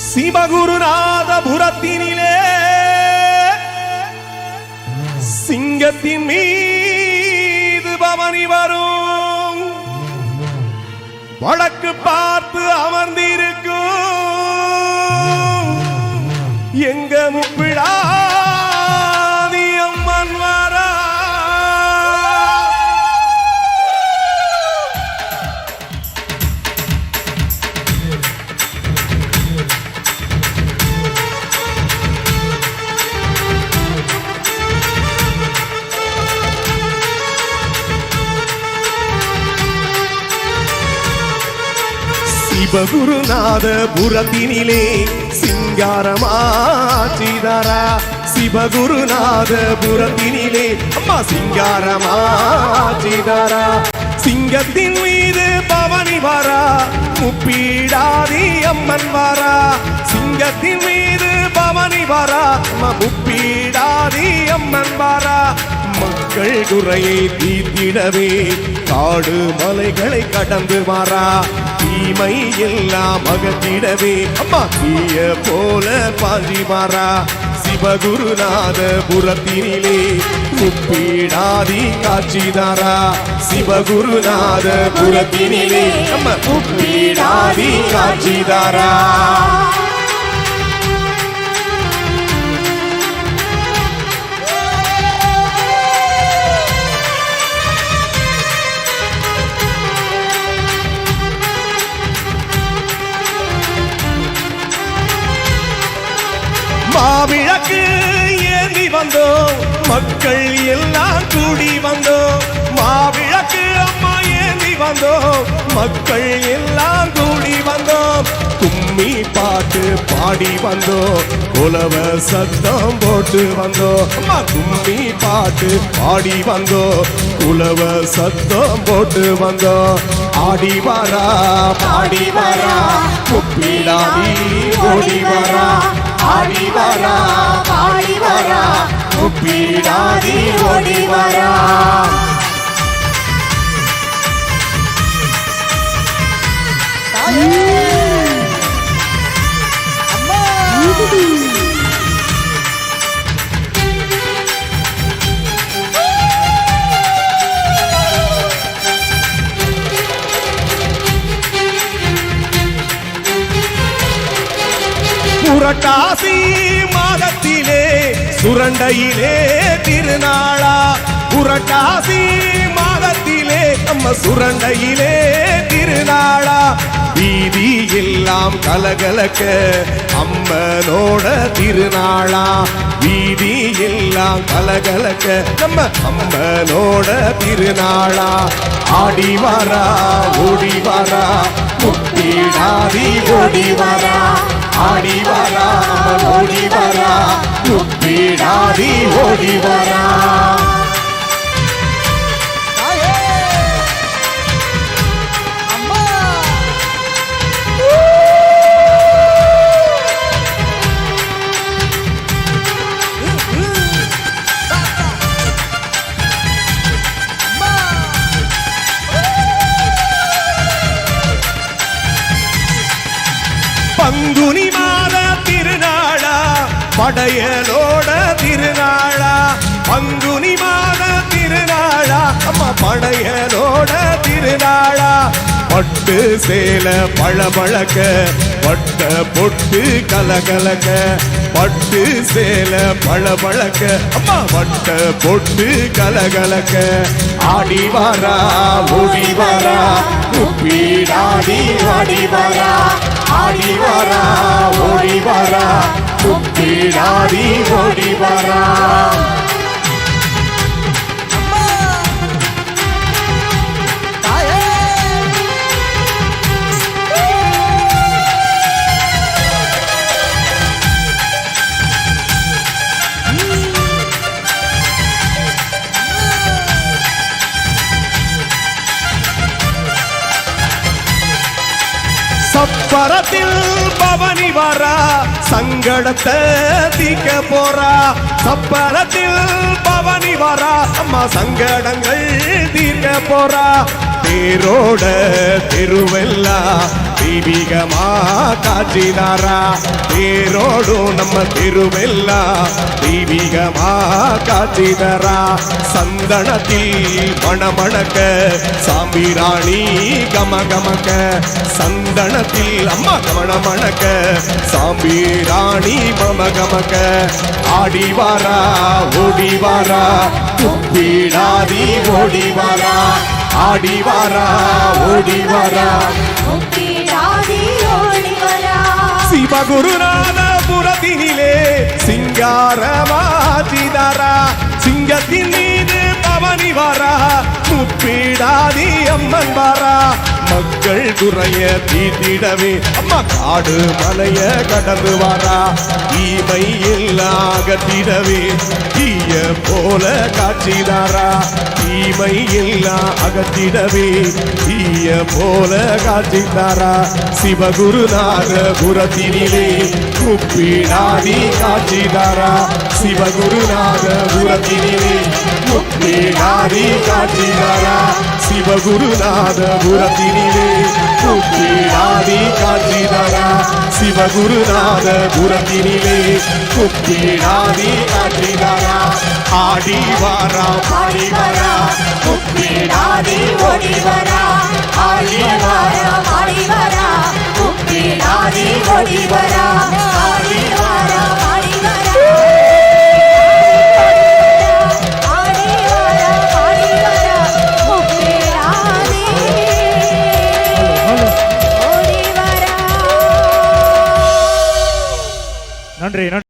சிவகுருநாதபுரத்தினிலே சிங்கத்தின் மீது பவனி வரும் வழக்கு பார்த்து அமர்ந்திருக்கும் எங்க முப்பிடாதி அம்மன் வரா. சிவகுருநாதபுரத்தினிலே சிங்காரமாச்சிதாரா. சிவகுருநாதபுரத்தினிலே அம்மா சிங்காரமாச்சிதாரா. சிங்கத்தின் மீது பவனி வரா முப்பீடாதி அம்மன் வரா. சிங்கத்தின் மீது பவனி வரா முப்பீடாதி அம்மன் வரா. மக்கள் குறையை தீர்த்திடவே காடு மலைகளை கடந்து வரா. தீமை எல்லாம் அகற்றிடவே அம்மா தீய போல பாஞ்சி வரா. சிவகுருநாதபுரத்தினிலே முப்பீடாதி காட்சிதாரா. சிவகுருநாதபுரத்தினிலே அம்மா முப்பீடாதி காட்சிதாரா. மாவிளக்கு ஏந்தி வந்தோம் மக்கள் எல்லாம் கூடி வந்தோம். மாவிளக்கு அம்மா ஏந்தி வந்தோம் மக்கள் எல்லாம் கூடி வந்தோம். கும்மி பாட்டு பாடி வந்தோம் குலவ சத்தம் போட்டு வந்தோம். அம்மா கும்மி பாட்டு பாடி வந்தோம் குலவ சத்தம் போட்டு வந்தோம். ஆடி வரா பாடி வரா முப்பீடாதி ஓடி வரா. ஆடி வரா பாடி வரா முப்பீடாதி ஓடி வரா. புரட்டாசி மாதத்திலே சுரண்டையிலே திருநாளா. புரட்டாசி மாதத்திலே நம்ம சுரண்டையிலே திருநாளா. வீதி எல்லாம் கலகலக்க அம்மனோட திருநாளா. வீதி எல்லாம் கலகலக்க நம்ம அம்மனோட திருநாளா. ஆடி வரா ஓடி வரா முப்பீடாதி ஓடி வரா. ஆடி வரா ஓடி வரா முப்பீடாதி ஓடி வரா. பங்குனி மாத திருநாளா படையலோட திருநாளா. பங்குனி மாத திருநாளா அம்மா படையலோட திருநாளா. பட்டு சேல பழபழக்க பட்ட பொட்டு கலகலக்க. பட்டு சேல பழபழக்க அம்மா பட்ட பொட்டு கலகலக்க. ஆடி வரா ஓடி வரா முப்பீடாதி ஆடி வரா. ஆடி வரா ஓடி வரா முப்பீடாதி ஓடி வரா. சப்பரத்தில் பவனி வரா சங்கடத்தை தீக்க போறா. சப்பரத்தில் பவனி வரா அம்மா சங்கடங்கள் தீர்க்க போறா. தேரோட தெருவெல்லாம் தெய்வீகமா காட்சிதாரா தேரோடும் நம்ம தெருவெல்லாம் தெய்வீகமா காட்சிதாரா சந்தனத்தில் மணமணக்க சாம்பிராணி கமகமக்க சந்தனத்தில் அம்மா மணமணக்க சாம்பிராணி மமகமக்க ஆடிவாரா ஓடிவாரா துப்பிடாதி ஓடிவாரா ஆடிவாரா ஓடிவாரா சிவகுருநாதபுரத்தினிலே சிங்காரவாஜிதாரா சிங்கத்தின் மீது பவனி வாரா முப்பீடாதி அம்மன் வாரா மக்கள் குறைய தீட்டிடவே அம்மா காடு மலைய கடந்து வாரா ஈமை அகற்றிடவே தீய போல காட்சிதாரா தீமை எல்லாம் அகற்றிடவே தீய போல காட்சிதாரா சிவகுருநாதபுரத்தினிலே முப்பீடாதி காட்சிதாரா சிவகுருநாதபுரத்தினிலே முப்பீடாதி காட்சிதாரா சிவகுருநாதபுரத்தினிலே முப்பீடாதி காட்சிதாரா சிவகுருநாதபுரத்தினிலே முப்பீடாதி காட்சிதாரா ஆடிவாரா பாடிவாரா முப்பீடாதி ஓடிவாரா ஆடிவாரா பாடிவாரா முப்பீடாதி ஓடிவாரா